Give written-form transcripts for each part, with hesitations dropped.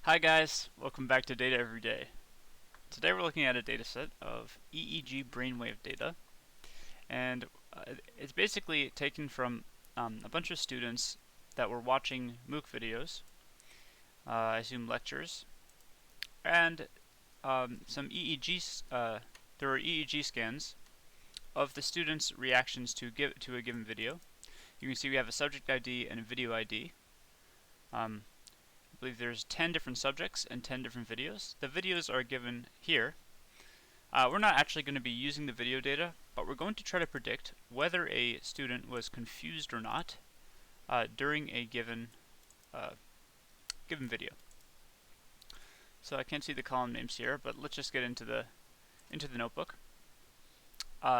Hi guys, welcome back to Data Every Day. Today we're looking at a dataset of EEG brainwave data, and it's basically taken from a bunch of students that were watching MOOC videos, I assume lectures, and some EEG. There were EEG scans of the students' reactions to a given video. You can see we have a subject ID and a video ID. I believe there's 10 different subjects and 10 different videos. The videos are given here. We're not actually going to be using the video data, but we're going to try to predict whether a student was confused or not during a given video. So I can't see the column names here, but let's just get into the notebook.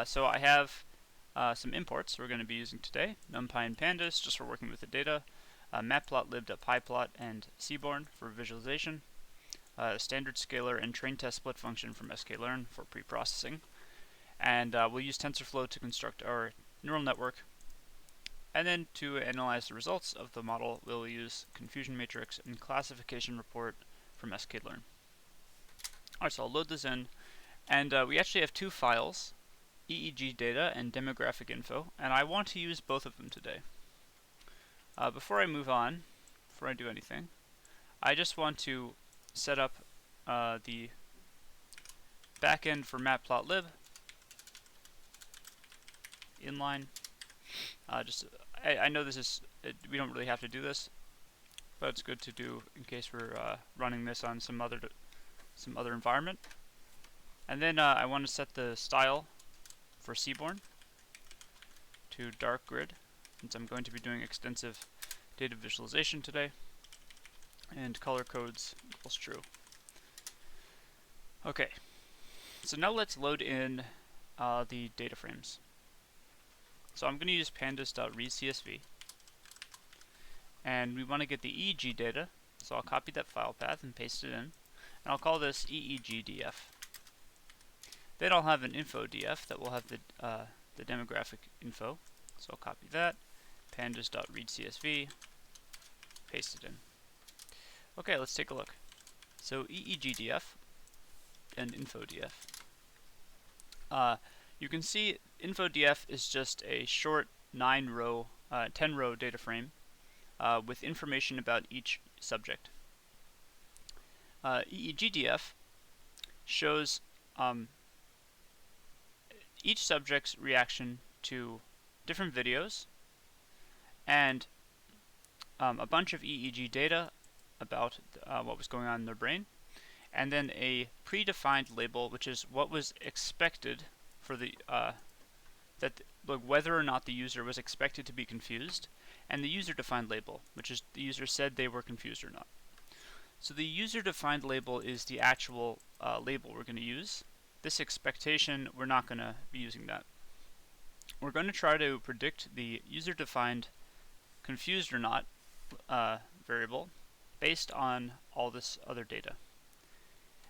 So I have some imports we're going to be using today: NumPy and Pandas, just for working with the data. Matplotlib.pyplot and Seaborn for visualization, standard scalar and train test split function from sklearn for pre-processing, and we'll use TensorFlow to construct our neural network. And then to analyze the results of the model, we'll use confusion matrix and classification report from sklearn. Alright, so I'll load this in, and we actually have two files, EEG data and demographic info, and I want to use both of them today. Before I move on, before I do anything, I just want to set up the backend for Matplotlib inline. I know this is we don't really have to do this, but it's good to do in case we're running this on some other environment. And then I want to set the style for Seaborn to dark grid, since I'm going to be doing extensive data visualization today, and color codes equals true. Okay, so now let's load in the data frames. So I'm going to use pandas.readcsv, and we want to get the EEG data, so I'll copy that file path and paste it in, and I'll call this EEGDF. Then I'll have an info.df that will have the demographic info, so I'll copy that, pandas.readcsv, paste it in. Okay, let's take a look. So EEGDF and info.df. You can see info.df is just a short 10-row data frame with information about each subject. EEGDF shows each subject's reaction to different videos and a bunch of EEG data about what was going on in their brain, and then a predefined label, which is what was expected for the whether or not the user was expected to be confused, and the user-defined label, which is the user said they were confused or not. So the user-defined label is the actual label we're going to use. This expectation, we're not going to be using that. We're going to try to predict the user-defined confused or not variable based on all this other data.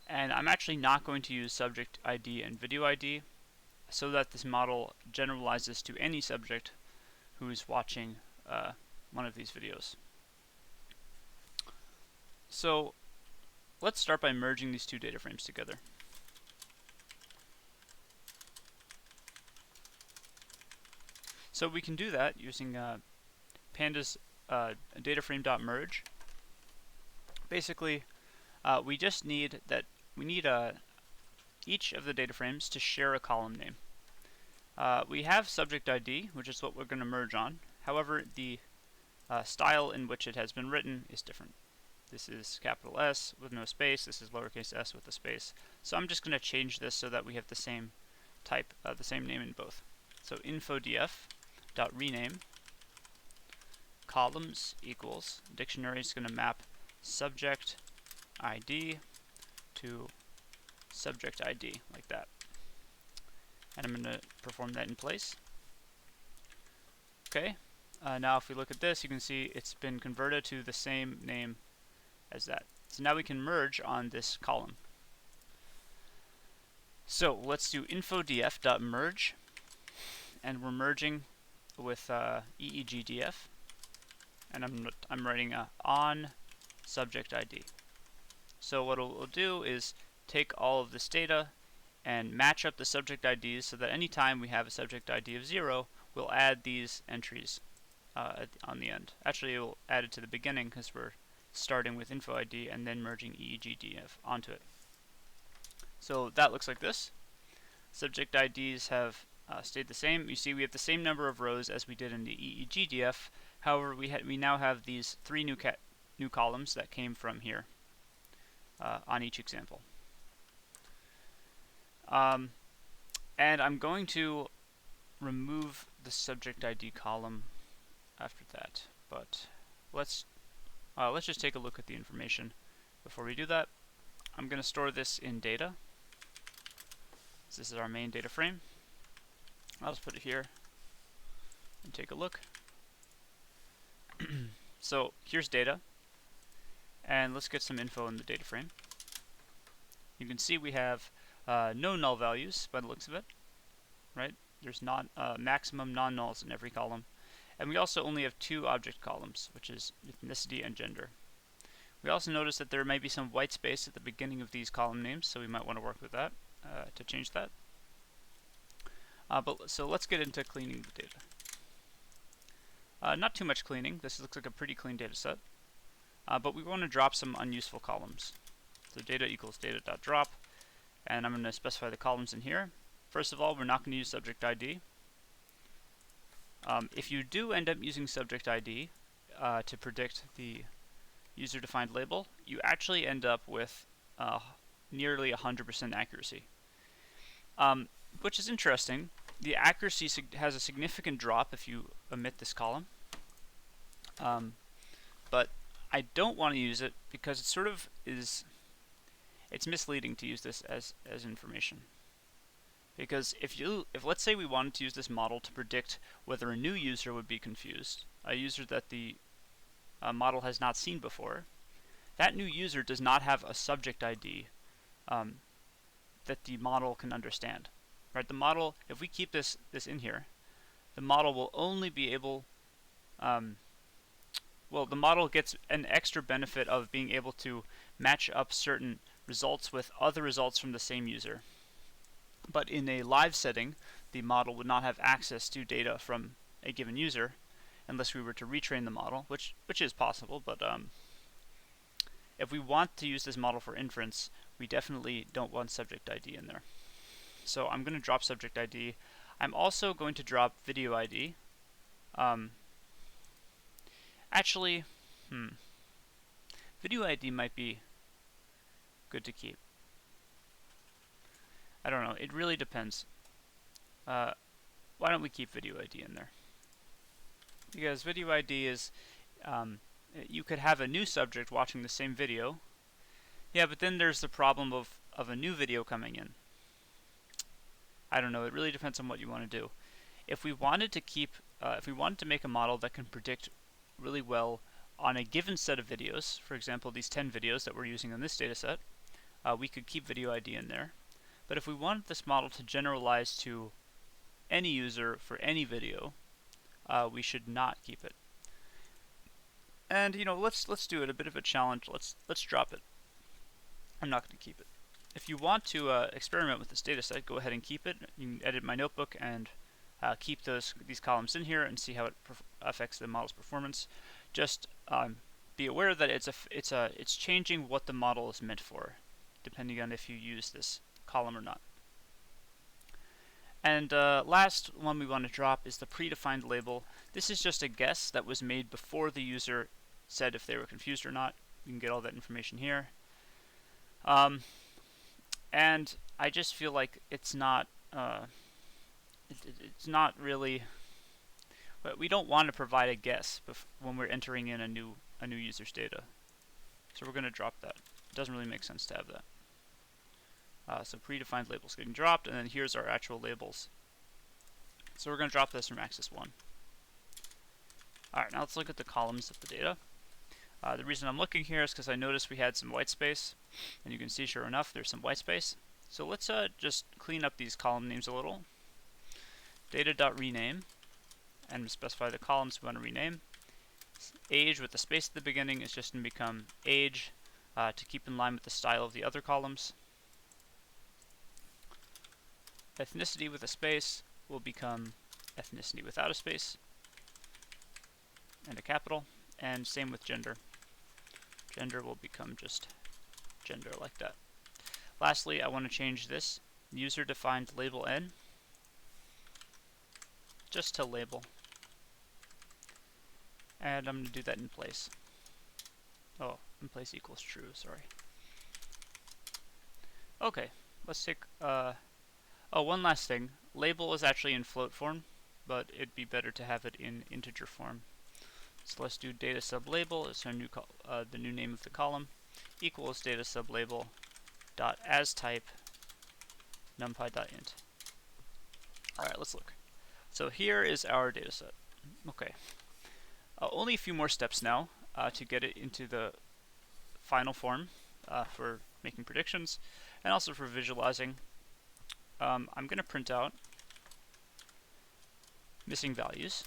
And I'm actually not going to use subject ID and video ID so that this model generalizes to any subject who is watching one of these videos. So let's start by merging these two data frames together. So we can do that using pandas dataframe.merge. Basically, we just need each of the data frames to share a column name. We have subject ID, which is what we're going to merge on. However, the style in which it has been written is different. This is capital S with no space. This is lowercase s with a space. So I'm just going to change this so that we have the same type, the same name in both. So info.df.rename columns equals dictionary is going to map subject ID to subject ID like that. And I'm going to perform that in place. Okay, now if we look at this, you can see it's been converted to the same name as that. So now we can merge on this column. So let's do info.df.merge, and we're merging with EEGDF, and I'm writing on subject ID. So what we'll do is take all of this data and match up the subject IDs so that anytime we have a subject ID of 0, we'll add these entries on the end. Actually, we'll add it to the beginning because we're starting with info ID and then merging EEG onto it. So that looks like this. Subject IDs have stayed the same. You see we have the same number of rows as we did in the EEG DF. However, we now have these 3 new columns that came from here on each example. And I'm going to remove the subject ID column after that. But let's just take a look at the information before we do that. I'm going to store this in data. So this is our main data frame. I'll just put it here and take a look. So here's data, and let's get some info in the data frame. You can see we have no null values by the looks of it, right? There's not maximum non-nulls in every column. And we also only have 2 object columns, which is ethnicity and gender. We also notice that there may be some white space at the beginning of these column names, so we might want to work with that to change that. So let's get into cleaning the data. Not too much cleaning. This looks like a pretty clean data set. But we want to drop some unuseful columns. So data equals data.drop, and I'm going to specify the columns in here. First of all, we're not going to use subject ID. If you do end up using subject ID to predict the user-defined label, you actually end up with nearly 100% accuracy, which is interesting. The accuracy has a significant drop if you omit this column, but I don't want to use it because it sort of is, it's misleading to use this as information. Because if let's say we wanted to use this model to predict whether a new user would be confused, a user that the model has not seen before, that new user does not have a subject ID that the model can understand. Right? The model, if we keep this in here, the model will only be able, well, the model gets an extra benefit of being able to match up certain results with other results from the same user. But in a live setting, the model would not have access to data from a given user unless we were to retrain the model, which is possible, but if we want to use this model for inference, we definitely don't want subject ID in there. So I'm going to drop subject ID. I'm also going to drop video ID. Actually, video ID might be good to keep. I don't know, it really depends. Why don't we keep video ID in there? Because video ID is, you could have a new subject watching the same video. Yeah, but then there's the problem of a new video coming in. I don't know, it really depends on what you want to do. If we wanted to keep, if we wanted to make a model that can predict really well on a given set of videos, for example, these 10 videos that we're using on this dataset, we could keep video ID in there. But if we wanted this model to generalize to any user for any video, we should not keep it. And you know, let's do it, a bit of a challenge. Let's drop it. I'm not going to keep it. If you want to experiment with this dataset, go ahead and keep it. You can edit my notebook and keep these columns in here and see how it affects the model's performance. Just be aware that it's changing what the model is meant for, depending on if you use this column or not. And last one we want to drop is the predefined label. This is just a guess that was made before the user said if they were confused or not. You can get all that information here. And I just feel like it's not really. But we don't want to provide a guess when we're entering in a new user's data. So we're going to drop that. It doesn't really make sense to have that. So predefined labels getting dropped, and then here's our actual labels. So we're going to drop this from axis 1. Alright, now let's look at the columns of the data. The reason I'm looking here is because I noticed we had some white space, and you can see sure enough there's some white space. So let's just clean up these column names a little. Data.rename, and specify the columns we want to rename. Age with the space at the beginning is just going to become age. to keep in line with the style of the other columns. Ethnicity with a space will become ethnicity without a space and a capital, and same with gender. Gender will become just gender like that. Lastly, I want to change this user-defined label n just to label, and I'm going to do that in place. Oh, in place equals true, sorry. Okay, let's take, oh, one last thing. Label is actually in float form, but it'd be better to have it in integer form. So let's do data sublabel, it's our new the new name of the column, equals data sublabel dot as type numpy.int. Alright, let's look. So here is our data set. Okay. Only a few more steps now to get it into the final form for making predictions and also for visualizing. I'm going to print out missing values.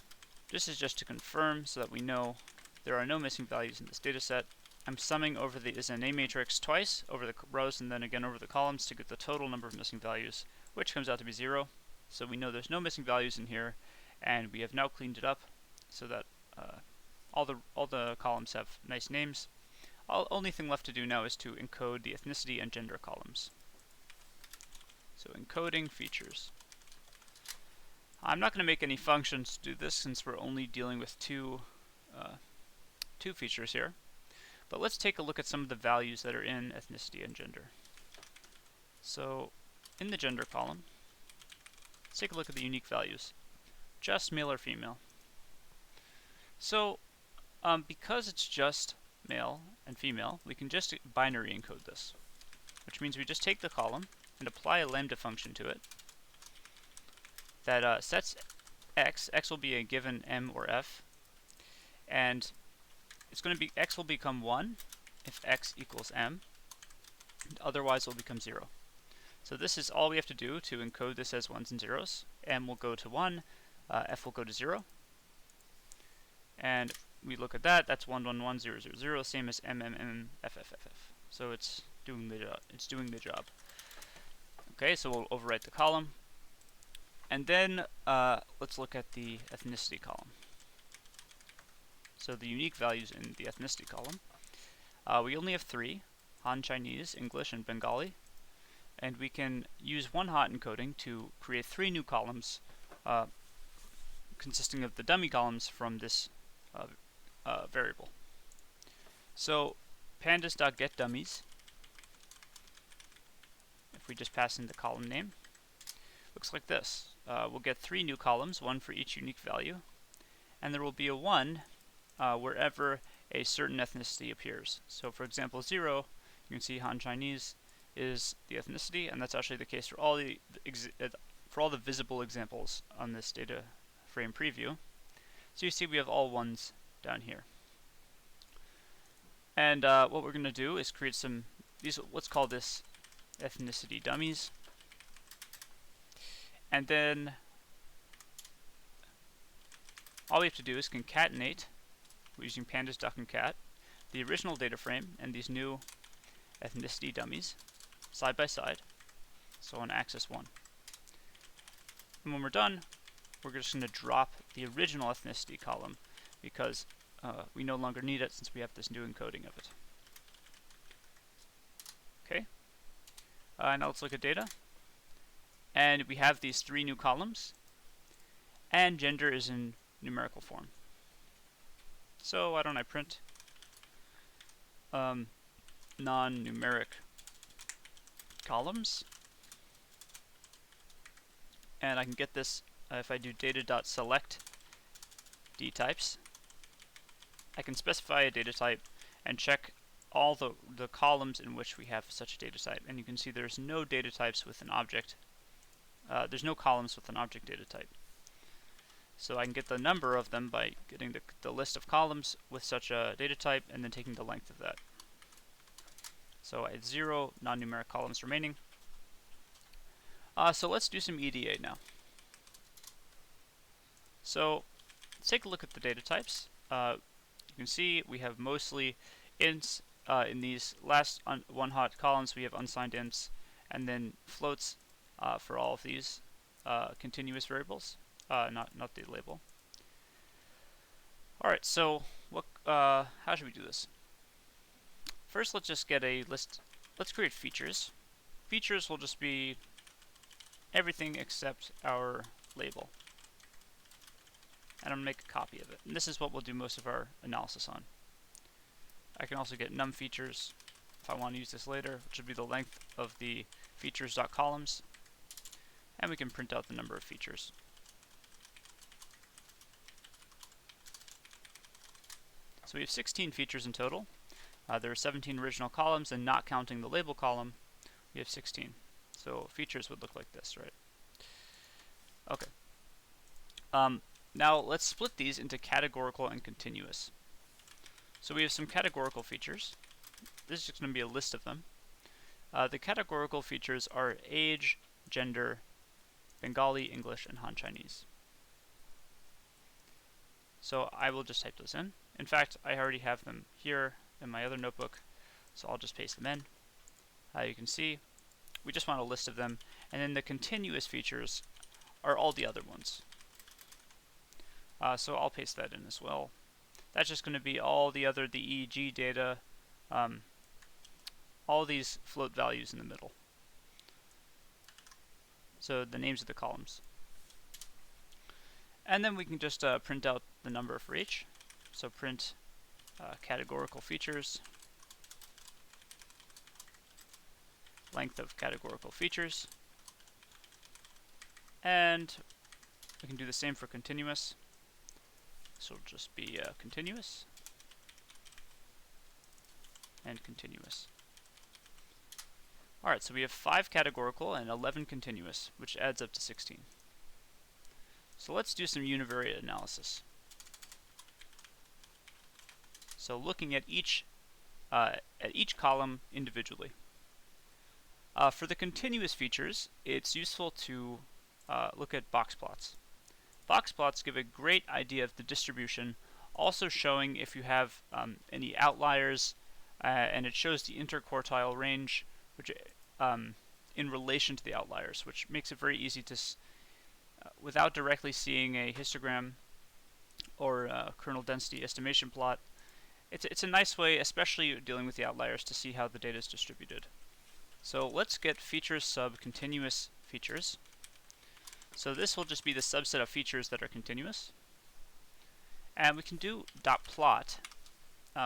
This is just to confirm so that we know there are no missing values in this data set. I'm summing over the is-a-name matrix twice over the rows and then again over the columns to get the total number of missing values, which comes out to be 0. So we know there's no missing values in here, and we have now cleaned it up so that all the columns have nice names. Only thing left to do now is to encode the ethnicity and gender columns. So encoding features. I'm not going to make any functions to do this since we're only dealing with two features here. But let's take a look at some of the values that are in ethnicity and gender. So in the gender column, let's take a look at the unique values. Just male or female. So because it's just male and female, we can just binary encode this, which means we just take the column and apply a lambda function to it that sets x. X will be a given m or f, and it's going to be x will become 1 if x equals m, and otherwise it will become 0. So this is all we have to do to encode this as 1s and 0s. M will go to 1, f will go to 0, and we look at that. That's 1 1 1 0 0 0, same as m m m f f f f. So it's doing the job. Okay, so we'll overwrite the column. And then let's look at the ethnicity column. So the unique values in the ethnicity column. We only have 3, Han Chinese, English, and Bengali. And we can use one-hot encoding to create 3 new columns consisting of the dummy columns from this variable. So pandas.getDummies, if we just pass in the column name, looks like this. We'll get 3 new columns, 1 for each unique value, and there will be a 1 wherever a certain ethnicity appears. So for example 0, you can see Han Chinese is the ethnicity, and that's actually the case for all the visible examples on this data frame preview. So you see we have all 1s down here. And what we're going to do is create some let's call this ethnicity dummies. And then all we have to do is concatenate, using pandas.concat, the original data frame and these new ethnicity dummies side by side, so on axis 1. And when we're done, we're just going to drop the original ethnicity column because we no longer need it since we have this new encoding of it. Okay, now let's look at data. And we have these 3 new columns, and gender is in numerical form. So why don't I print non-numeric columns, and I can get this if I do data.select dtypes. I can specify a data type and check all the columns in which we have such a data type, and you can see there's no data types with an object. There's no columns with an object data type. So I can get the number of them by getting the list of columns with such a data type and then taking the length of that. So I had 0 non-numeric columns remaining. So let's do some EDA now. So let's take a look at the data types. You can see we have mostly ints in these last one hot columns, we have unsigned ints, and then floats for all of these continuous variables, not the label. All right, so how should we do this? First, let's just get a list. Let's create features. Features will just be everything except our label. And I'm going to make a copy of it. And this is what we'll do most of our analysis on. I can also get num features if I want to use this later, which would be the length of the features.columns. And we can print out the number of features. So we have 16 features in total. There are 17 original columns, and not counting the label column, we have 16. So features would look like this, right? Okay. Now let's split these into categorical and continuous. So we have some categorical features. This is just going to be a list of them. The categorical features are age, gender, Bengali, English, and Han Chinese. So I will just type those in. In fact, I already have them here in my other notebook, so I'll just paste them in. You can see we just want a list of them, and then the continuous features are all the other ones. So I'll paste that in as well. That's just going to be all the EEG data, all these float values in the middle. So the names of the columns. And then we can just print out the number for each. So print categorical features, length of categorical features, and we can do the same for continuous. So it'll just be continuous and continuous. Alright, so we have 5 categorical and 11 continuous, which adds up to 16. So let's do some univariate analysis. So looking at each column individually. For the continuous features, it's useful to look at box plots. Box plots give a great idea of the distribution, also showing if you have any outliers, and it shows the interquartile range, which in relation to the outliers, which makes it very easy to, without directly seeing a histogram or a kernel density estimation plot, it's a nice way, especially dealing with the outliers, to see how the data is distributed. So let's get features sub continuous features. So this will just be the subset of features that are continuous. And we can do .plot,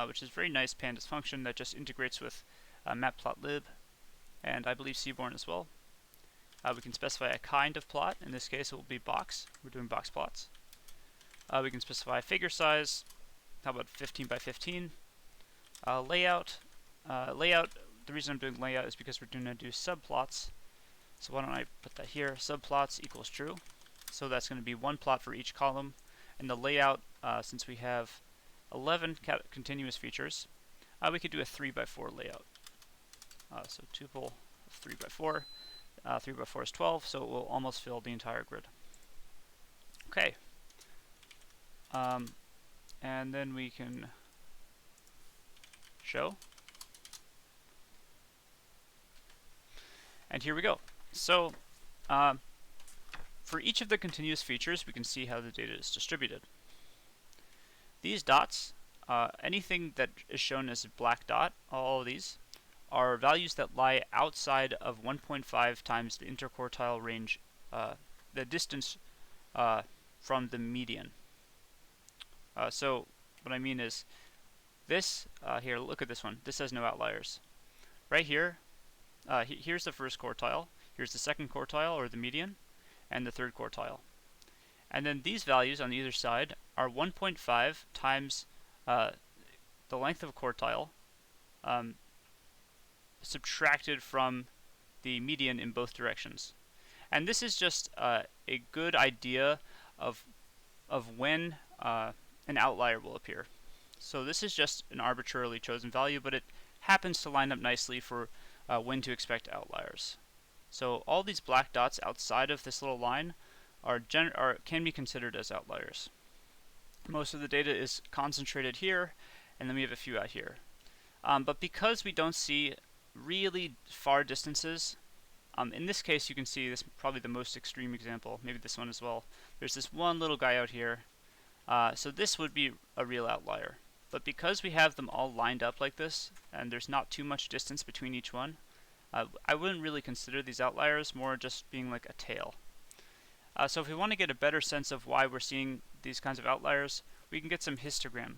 which is a very nice Pandas function that just integrates with matplotlib, and I believe Seaborn as well. We can specify a kind of plot. In this case, it will be box. We're doing box plots. We can specify figure size. How about 15 by 15? Layout. The reason I'm doing layout is because we're going to do subplots. So why don't I put that here? Subplots equals true. So that's going to be one plot for each column. And the layout, since we have 11 continuous features, we could do a 3 by 4 layout. So tuple of 3 by 4. 3 by 4 is 12, so it will almost fill the entire grid. Okay. And then we can show. And here we go. So for each of the continuous features, we can see how the data is distributed. These dots, anything that is shown as a black dot, all of these, are values that lie outside of 1.5 times the interquartile range, the distance from the median. So what I mean is this, here, look at this one. This has no outliers. Right here, here's the first quartile, here's the second quartile, or the median, and the third quartile. And then these values on either side are 1.5 times the length of a quartile subtracted from the median in both directions. And this is just a good idea of when an outlier will appear. So this is just an arbitrarily chosen value, but it happens to line up nicely for when to expect outliers. So all these black dots outside of this little line can be considered as outliers. Most of the data is concentrated here, and then we have a few out here. But because we don't see really far distances, in this case you can see this probably the most extreme example, maybe this one as well. There's this one little guy out here, so this would be a real outlier. But because we have them all lined up like this, and there's not too much distance between each one, I wouldn't really consider these outliers, more just being like a tail. So if we want to get a better sense of why we're seeing these kinds of outliers, we can get some histogram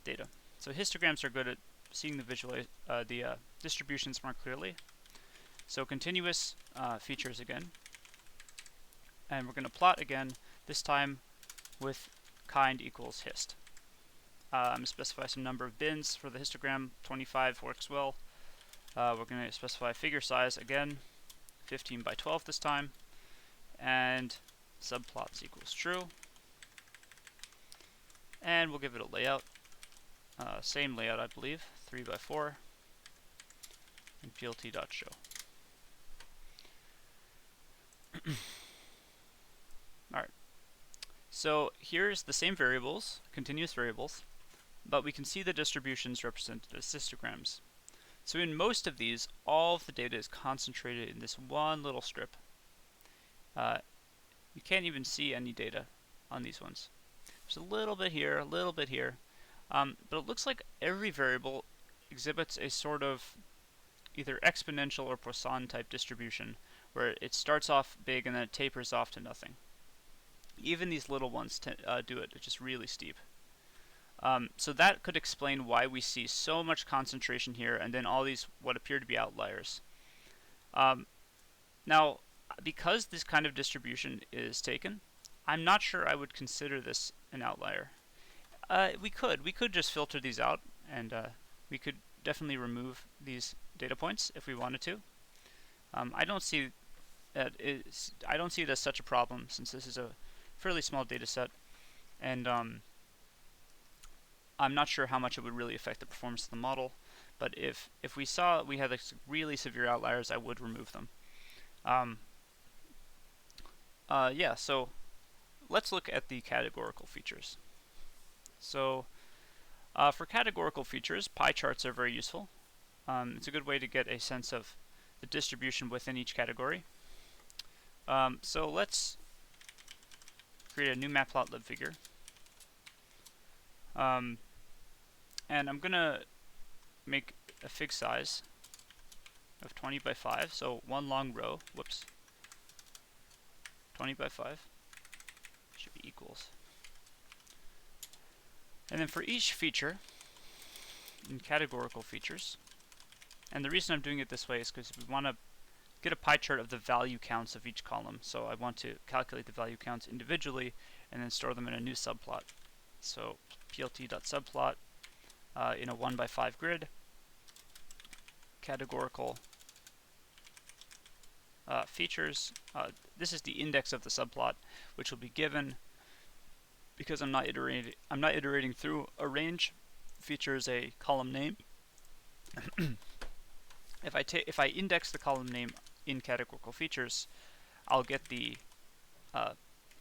data. So histograms are good at seeing the distributions more clearly. So continuous features again, and we're going to plot again, this time with kind equals hist. I'm going to specify some number of bins for the histogram. 25 works well. We're going to specify figure size again, 15 by 12 this time, and subplots equals true. And we'll give it a layout, same layout I believe, 3 by 4, and plt.show. Alright, so here's the same variables, continuous variables, but we can see the distributions represented as histograms. So in most of these, all of the data is concentrated in this one little strip. You can't even see any data on these ones. There's a little bit here, a little bit here, but it looks like every variable exhibits a sort of either exponential or Poisson type distribution, where it starts off big and then it tapers off to nothing. Even these little ones do it. It's just really steep. So that could explain why we see so much concentration here and then all these what appear to be outliers. Now, because this kind of distribution is taken, I'm not sure I would consider this an outlier. We could just filter these out, and we could definitely remove these data points if we wanted to. I don't see it as such a problem, since this is a fairly small data set, and I'm not sure how much it would really affect the performance of the model. But if we saw we had like really severe outliers, I would remove them. Yeah, so let's look at the categorical features. So for categorical features, pie charts are very useful. It's a good way to get a sense of the distribution within each category. So let's create a new matplotlib figure. And I'm going to make a fig size of 20 by 5, so one long row, 20 by 5, should be equals. And then for each feature, in categorical features, and the reason I'm doing it this way is because we want to get a pie chart of the value counts of each column. So I want to calculate the value counts individually and then store them in a new subplot. So plt.subplot in a 1 by 5 grid, categorical features. This is the index of the subplot, which will be given because I'm not iterating through a range. Feature is a column name. If I index the column name in categorical features, I'll get the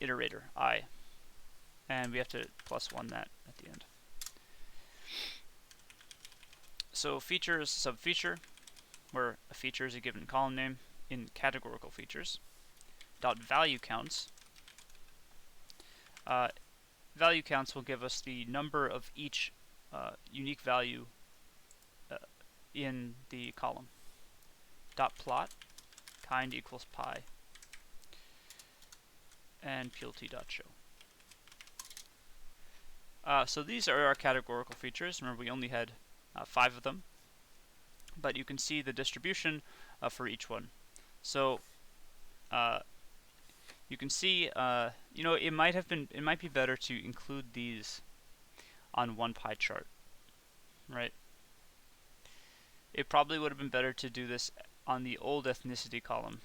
iterator I, and we have to +1 that at the end. So feature is subfeature, where a feature is a given column name in categorical features. Dot value counts. Value counts will give us the number of each unique value in the column. Dot plot kind equals pi, and plt.show. So these are our categorical features. Remember, we only had 5 of them, but you can see the distribution for each one. So you can see, it might be better to include these on one pie chart, right? It probably would have been better to do this on the old ethnicity column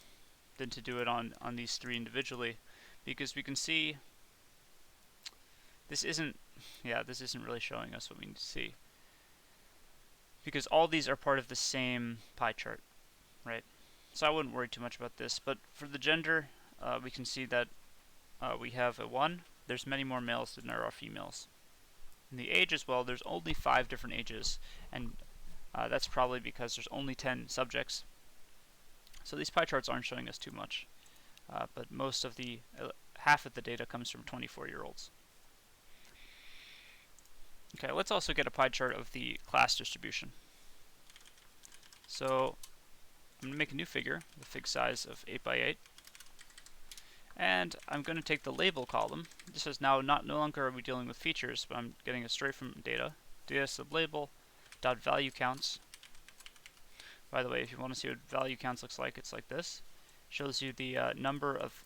than to do it on these 3 individually, because we can see this isn't really showing us what we need to see, because all these are part of the same pie chart, right? So I wouldn't worry too much about this. But for the gender, we can see that we have a 1. There's many more males than there are females. In the age as well, there's only 5 different ages, and That's probably because there's only 10 subjects. So these pie charts aren't showing us too much, but most of the half of the data comes from 24-year-olds. Okay, let's also get a pie chart of the class distribution. So I'm going to make a new figure with a fig size of 8 by 8. And I'm going to take the label column. This is now no longer are we dealing with features, but I'm getting it straight from data. Data sublabel dot value counts. By the way, if you want to see what value counts looks like, it's like this. Shows you the number of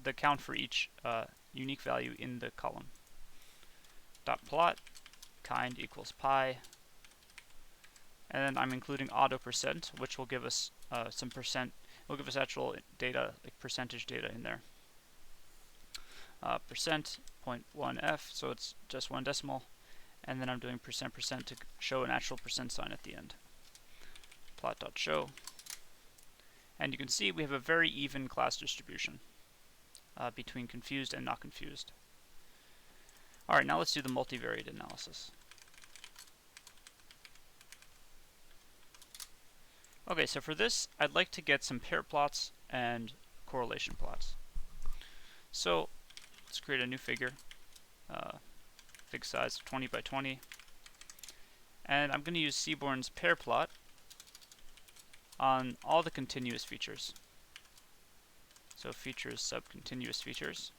the count for each unique value in the column. Dot plot kind equals pi. And then I'm including auto percent, which will give us some percent. Will give us actual data, like percentage data in there. Percent 0.1f, so it's just one decimal, and then I'm doing percent to show an actual percent sign at the end. Plot.show, and you can see we have a very even class distribution between confused and not confused. All right, now let's do the multivariate analysis. Okay, so for this, I'd like to get some pair plots and correlation plots. So let's create a new figure, fig size 20 by 20, and I'm going to use Seaborn's pair plot on all the continuous features. So features sub continuous features.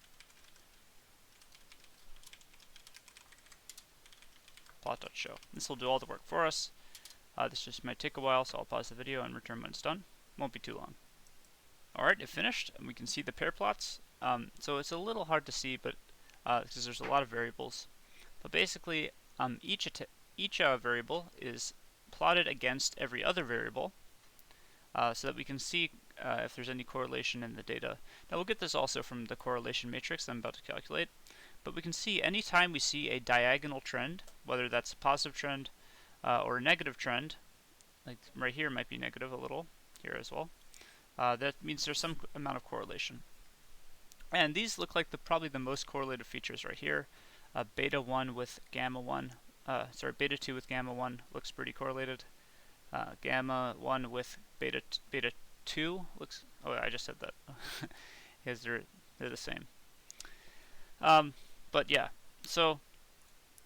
Plot.show. This will do all the work for us. This just might take a while, so I'll pause the video and return when it's done. Won't be too long. Alright, it finished, and we can see the pair plots. So it's a little hard to see, but because there's a lot of variables. But basically, each variable is plotted against every other variable, so that we can see if there's any correlation in the data. Now we'll get this also from the correlation matrix that I'm about to calculate. But we can see anytime we see a diagonal trend, whether that's a positive trend or a negative trend, like right here might be negative a little, here as well, that means there's some amount of correlation. And these look like probably the most correlated features right here. Beta 1 with gamma 1, beta 2 with gamma 1 looks pretty correlated. Gamma 1 with beta 2 looks, oh I just said that, because they're the same. But yeah, so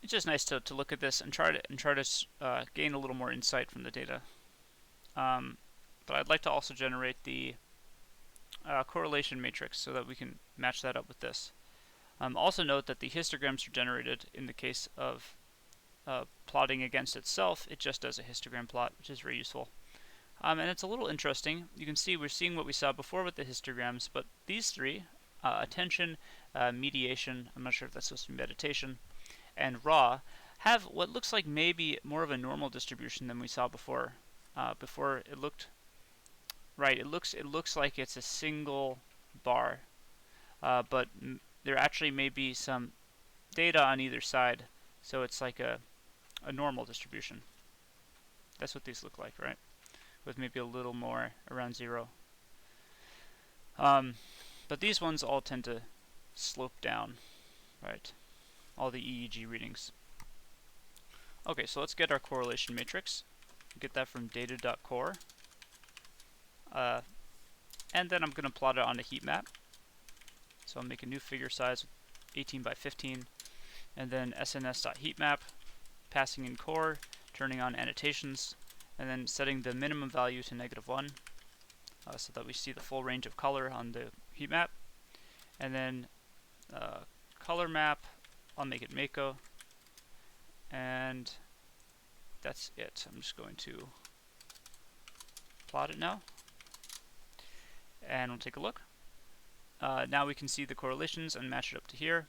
it's just nice to look at this and try to gain a little more insight from the data. But I'd like to also generate the correlation matrix so that we can match that up with this. Also note that the histograms are generated in the case of plotting against itself. It just does a histogram plot, which is very useful. And it's a little interesting. You can see we're seeing what we saw before with the histograms, but these three, attention, mediation, I'm not sure if that's supposed to be meditation, and raw, have what looks like maybe more of a normal distribution than we saw before. Before it looked, right, it looks like it's a single bar, but there actually may be some data on either side, so it's like a normal distribution. That's what these look like, right? With maybe a little more around 0. But these ones all tend to slope down, right? All the EEG readings. Okay, so let's get our correlation matrix. Get that from data.core. And then I'm going to plot it on a heat map. So I'll make a new figure size 18 by 15, and then sns.heatmap, passing in core, turning on annotations, and then setting the minimum value to -1, so that we see the full range of color on the heat map. And then color map, I'll make it Mako, and that's it. I'm just going to plot it now, and we'll take a look. Now we can see the correlations and match it up to here.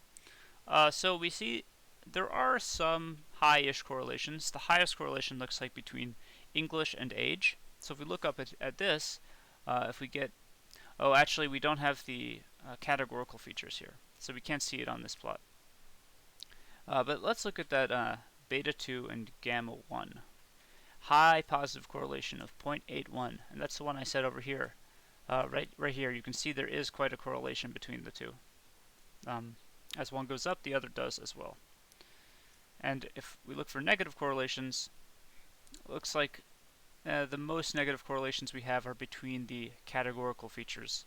So we see there are some high-ish correlations. The highest correlation looks like between English and age. So if we look up at this, if we get, oh actually we don't have the categorical features here, so we can't see it on this plot. But let's look at that beta 2 and gamma 1. High positive correlation of 0.81, and that's the one I said over here. Right here, you can see there is quite a correlation between the two. As one goes up, the other does as well. And if we look for negative correlations, looks like the most negative correlations we have are between the categorical features.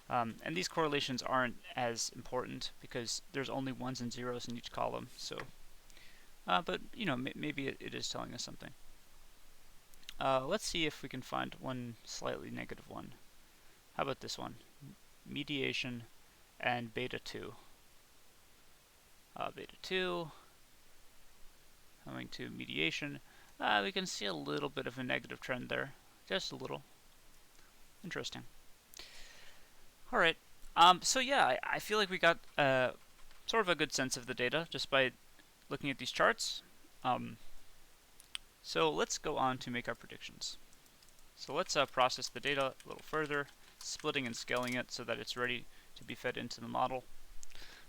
And these correlations aren't as important because there's only ones and zeros in each column. So, but you know, maybe it is telling us something. Let's see if we can find one slightly negative one. How about this one? Mediation and beta 2. Beta 2 coming to mediation. We can see a little bit of a negative trend there. Just a little. Interesting. Alright, so yeah, I feel like we got sort of a good sense of the data just by looking at these charts. So let's go on to make our predictions. So let's process the data a little further, splitting and scaling it so that it's ready to be fed into the model.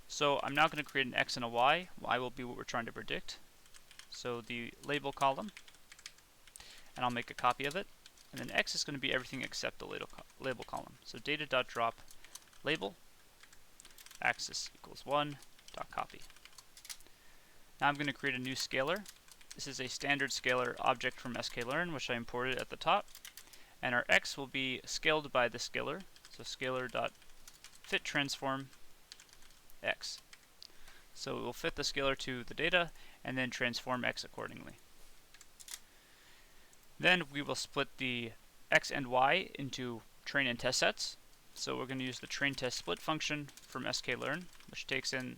So I'm now going to create an X and a Y. Y will be what we're trying to predict. So the label column, and I'll make a copy of it. And then X is going to be everything except the label column. So data.drop label axis equals 1.copy. Now I'm going to create a new scalar. This is a standard scalar object from sklearn, which I imported at the top. And our X will be scaled by the scalar. So scalar.fit transform X. So it will fit the scalar to the data and then transform X accordingly. Then we will split the X and Y into train and test sets. So we're going to use the train test split function from sklearn, which takes in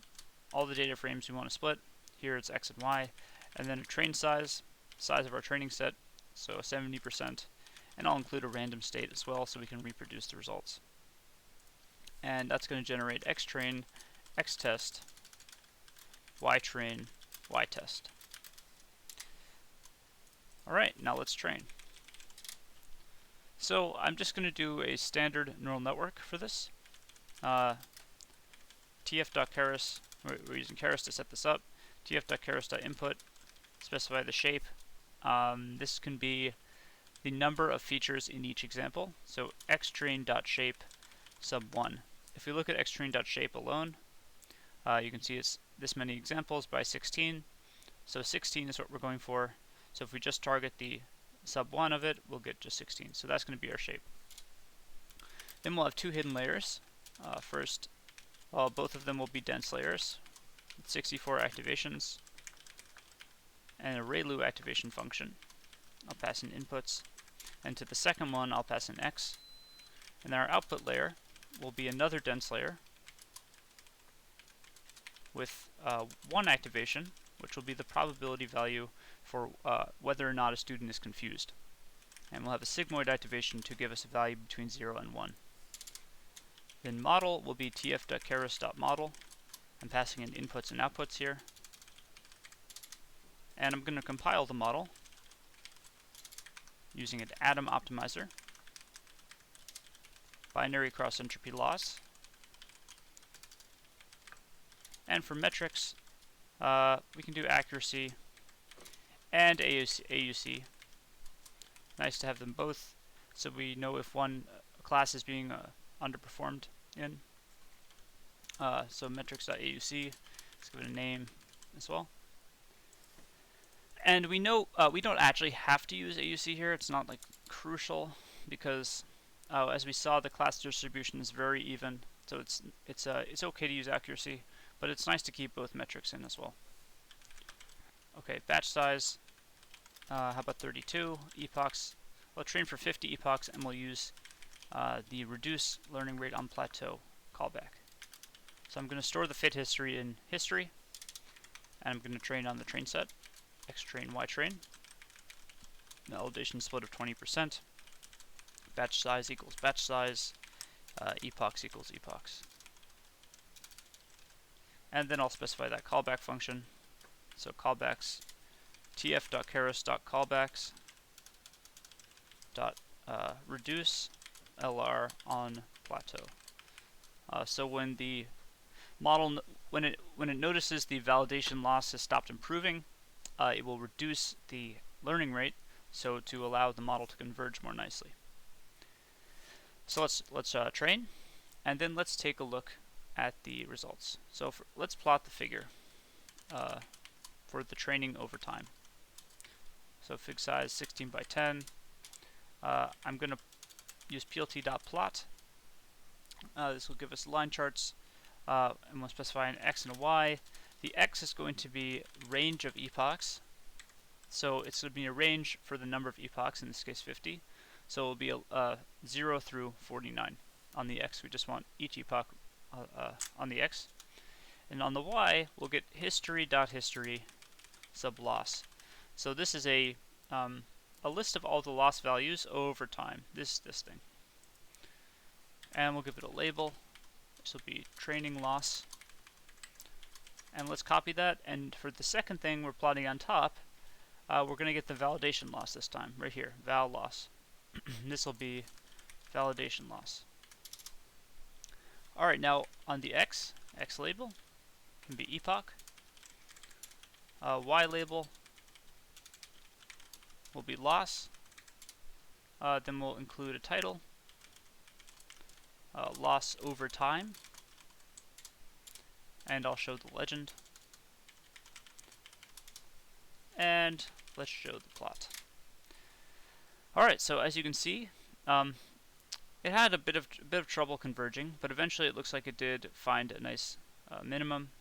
all the data frames we want to split. Here it's X and Y, and then a train size of our training set, so 70%, and I'll include a random state as well so we can reproduce the results. And that's going to generate X train, X test, Y train, Y test. Alright, now let's train. So I'm just going to do a standard neural network for this. tf.keras, we're using keras to set this up. tf.keras.input, specify the shape. This can be the number of features in each example. So xtrain.shape sub 1. If we look at xtrain.shape alone, you can see it's this many examples by 16. So 16 is what we're going for. So if we just target the sub 1 of it, we'll get just 16. So that's going to be our shape. Then we'll have two hidden layers. First, both of them will be dense layers with 64 activations and a ReLU activation function. I'll pass in inputs. And to the second one, I'll pass in X. And then our output layer will be another dense layer with one activation, which will be the probability value for whether or not a student is confused. And we'll have a sigmoid activation to give us a value between 0 and 1. Then model will be tf.keras.model. I'm passing in inputs and outputs here. And I'm going to compile the model using an atom optimizer, binary cross entropy loss, and for metrics, we can do accuracy and AUC. Nice to have them both, so we know if one class is being underperformed in. So metrics.auc, let's give it a name as well. And we know we don't actually have to use AUC here. It's not like crucial because, as we saw, the class distribution is very even. So it's okay to use accuracy, but it's nice to keep both metrics in as well. Okay, batch size. How about 32 epochs? We'll train for 50 epochs, and we'll use the reduce learning rate on plateau callback. So I'm going to store the fit history in history, and I'm going to train on the train set. X train, Y train. Validation split of 20%. Batch size equals batch size. Epochs equals epochs. And then I'll specify that callback function. So callbacks tf.keras.callbacks reduce LR on plateau. So when the model, when it notices the validation loss has stopped improving, it will reduce the learning rate, so to allow the model to converge more nicely. So let's train, and then let's take a look at the results. So let's plot the figure for the training over time. So fig size 16 by 10. I'm going to use plt.plot. This will give us line charts, and we'll specify an x and a y. The x is going to be range of epochs. So it's going to be a range for the number of epochs, in this case 50. So it will be 0 through 49 on the x. We just want each epoch on the x. And on the y, we'll get history.history sub loss. So this is a list of all the loss values over time. This thing. And we'll give it a label. This will be training loss. And let's copy that. And for the second thing we're plotting on top, we're going to get the validation loss this time, right here, val loss. This will be validation loss. Alright, now on the x label can be epoch. Y label will be loss. Then we'll include a title. Loss over time. And I'll show the legend. And let's show the plot. Alright, so as you can see, it had a bit of trouble converging, but eventually it looks like it did find a nice minimum.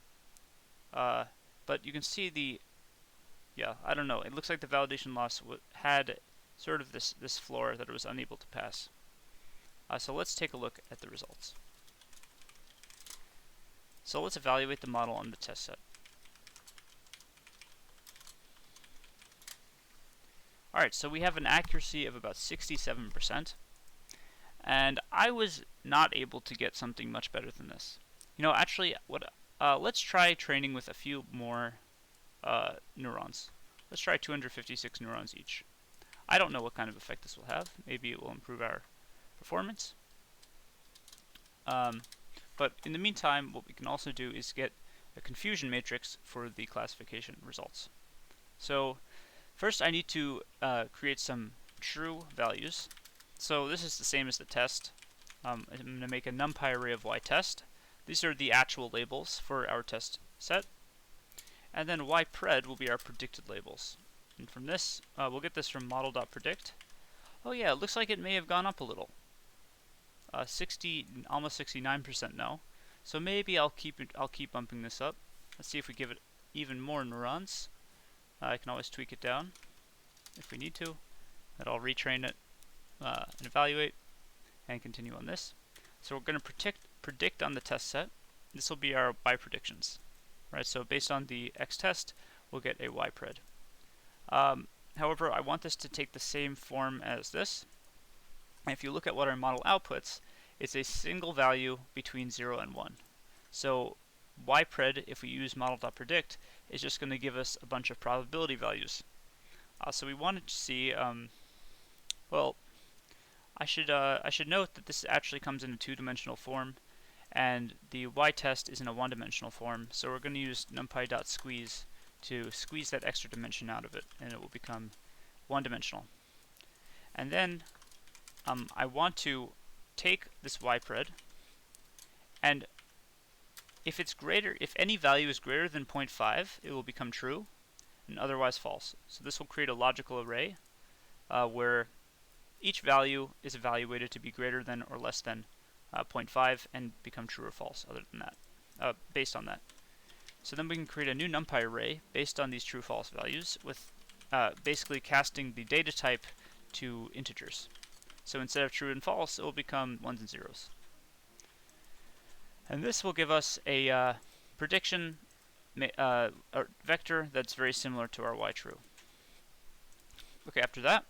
But you can see I don't know, it looks like the validation loss had sort of this floor that it was unable to pass. So let's take a look at the results. So let's evaluate the model on the test set. Alright, so we have an accuracy of about 67%, and I was not able to get something much better than this. You know, actually, let's try training with a few more neurons. Let's try 256 neurons each. I don't know what kind of effect this will have. Maybe it will improve our performance. But in the meantime, what we can also do is get a confusion matrix for the classification results. So first I need to create some true values. So this is the same as the test. I'm going to make a numpy array of yTest. These are the actual labels for our test set. And then yPred will be our predicted labels. And from this, we'll get this from model.predict. Oh yeah, it looks like it may have gone up a little. Almost 69% now. So maybe I'll keep bumping this up. Let's see if we give it even more neurons. I can always tweak it down if we need to. And I'll retrain it and evaluate and continue on this. So we're going to predict on the test set. This will be our y predictions. Right, so based on the x test, we'll get a yPred. However, I want this to take the same form as this. And if you look at what our model outputs, it's a single value between 0 and 1. So yPred, if we use model.predict, is just going to give us a bunch of probability values. So we wanted to see, well, I should note that this actually comes in a two-dimensional form, and the y-test is in a one-dimensional form, so we're going to use numpy.squeeze to squeeze that extra dimension out of it, and it will become one-dimensional. And then I want to take this yPred, and if any value is greater than 0.5, it will become true, and otherwise false. So this will create a logical array where each value is evaluated to be greater than or less than 0.5 and become true or false other than that, based on that. So then we can create a new numpy array based on these true-false values with basically casting the data type to integers. So instead of true and false, it will become ones and zeros. And this will give us a prediction vector that's very similar to our yTrue. Okay, after that,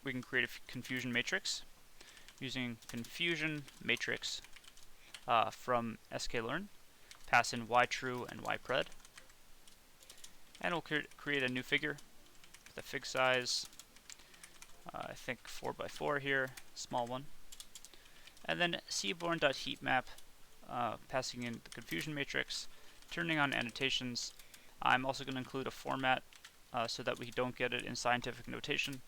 we can create a confusion matrix using confusion matrix from sklearn, pass in yTrue and yPred, and we'll create a new figure with a fig size, I think 4x4 here, small one, and then seaborn.heatmap, passing in the confusion matrix, turning on annotations. I'm also going to include a format so that we don't get it in scientific notation,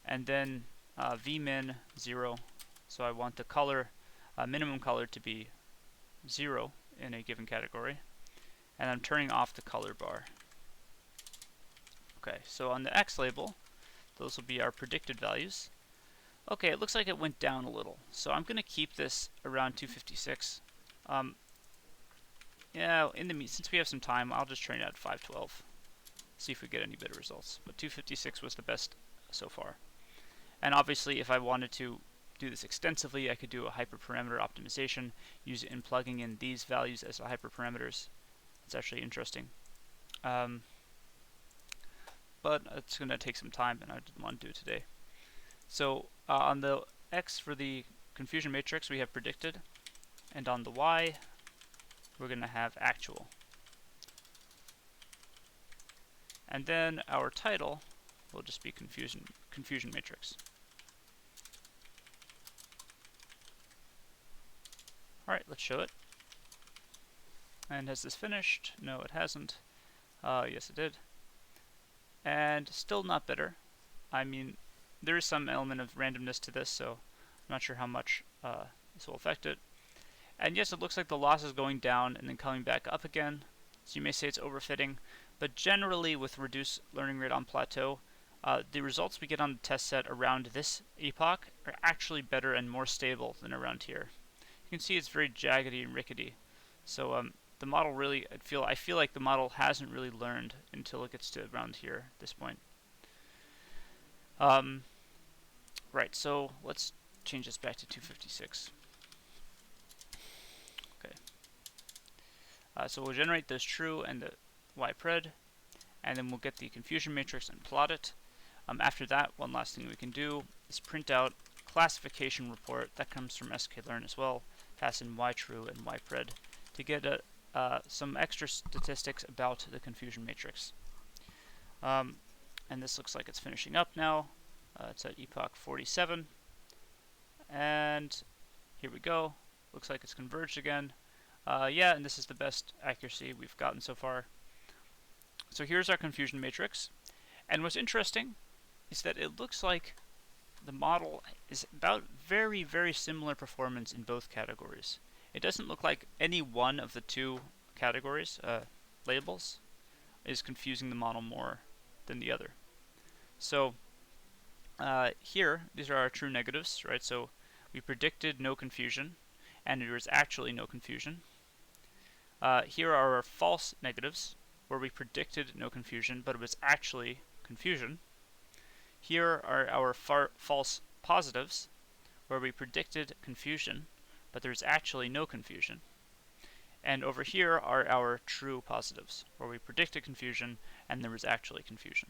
and then vmin 0, so I want the color, minimum color to be 0 in a given category, and I'm turning off the color bar. Okay, so on the X label, Those will be our predicted values. Okay, it looks like it went down a little, so I'm going to keep this around 256. Yeah, since we have some time, I'll just train it at 512. See if we get any better results. But 256 was the best so far. And obviously, if I wanted to do this extensively, I could do a hyperparameter optimization, use it in plugging in these values as hyperparameters. It's actually interesting. But it's going to take some time, and I didn't want to do it today. So on the X for the confusion matrix, we have predicted, and on the Y, we're going to have actual. And then our title will just be confusion matrix. Alright, let's show it. And has this finished? No, it hasn't. Yes, it did. And still not better. I mean, there is some element of randomness to this, so I'm not sure how much this will affect it. And yes, it looks like the loss is going down and then coming back up again. So you may say it's overfitting. But generally, with reduced learning rate on plateau, the results we get on the test set around this epoch are actually better and more stable than around here. You can see it's very jaggedy and rickety. So the model really, I feel like the model hasn't really learned until it gets to around here at this point. Right, so let's change this back to 256. Okay. So we'll generate those true and the ypred, and then we'll get the confusion matrix and plot it. After that, one last thing we can do is print out classification report that comes from sklearn as well. Pass in ytrue and ypred to get some extra statistics about the confusion matrix. And this looks like it's finishing up now. It's at epoch 47. And here we go. Looks like it's converged again. Yeah, and this is the best accuracy we've gotten so far. So here's our confusion matrix. And what's interesting is that it looks like the model is about very, very similar performance in both categories. It doesn't look like any one of the two categories, labels, is confusing the model more than the other. So here, these are our true negatives, right? So we predicted no confusion, and there was actually no confusion. Here are our false negatives, where we predicted no confusion, but it was actually confusion. Here are our false positives, where we predicted confusion, but there's actually no confusion. And over here are our true positives, where we predicted confusion, and there was actually confusion.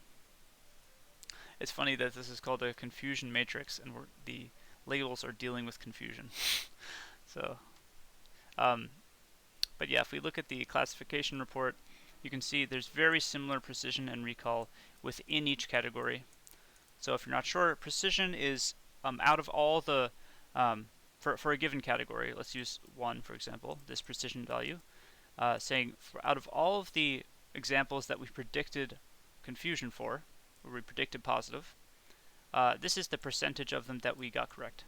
It's funny that this is called a confusion matrix, and the labels are dealing with confusion. So, but yeah, if we look at the classification report, you can see there's very similar precision and recall within each category. So if you're not sure, precision is out of all the, for a given category, let's use 1 for example, this precision value, saying out of all of the examples that we predicted confusion for, where we predicted positive, this is the percentage of them that we got correct.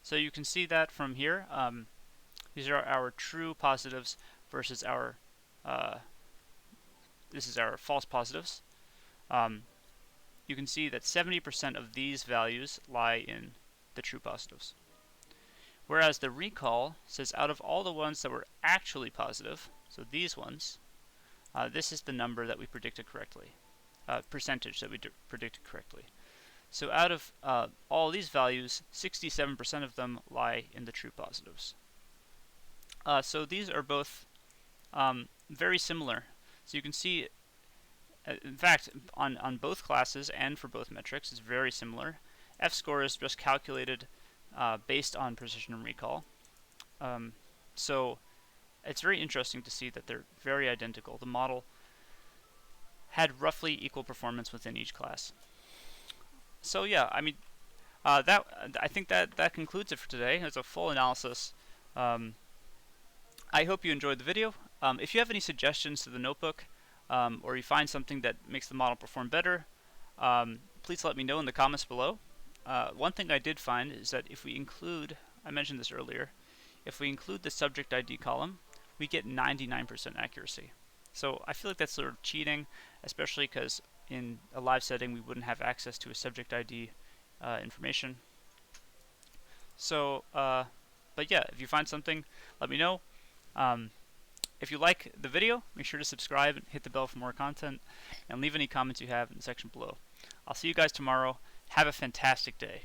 So you can see that from here. These are our true positives versus our, this is our false positives. You can see that 70% of these values lie in the true positives. Whereas the recall says out of all the ones that were actually positive, so these ones, this is the number that we predicted correctly, percentage that we predicted correctly. So out of all these values, 67% of them lie in the true positives. So these are both very similar. So you can see, in fact, on both classes and for both metrics, it's very similar. F-score is just calculated based on precision and recall. So it's very interesting to see that they're very identical. The model had roughly equal performance within each class. So yeah, I mean, I think that concludes it for today. It's a full analysis. I hope you enjoyed the video. If you have any suggestions to the notebook, or you find something that makes the model perform better, please let me know in the comments below. One thing I did find is that if we include, I mentioned this earlier, if we include the subject ID column, we get 99% accuracy. So I feel like that's sort of cheating, especially because in a live setting we wouldn't have access to a subject ID information. So, but yeah, if you find something, let me know. If you like the video, make sure to subscribe and hit the bell for more content, and leave any comments you have in the section below. I'll see you guys tomorrow. Have a fantastic day.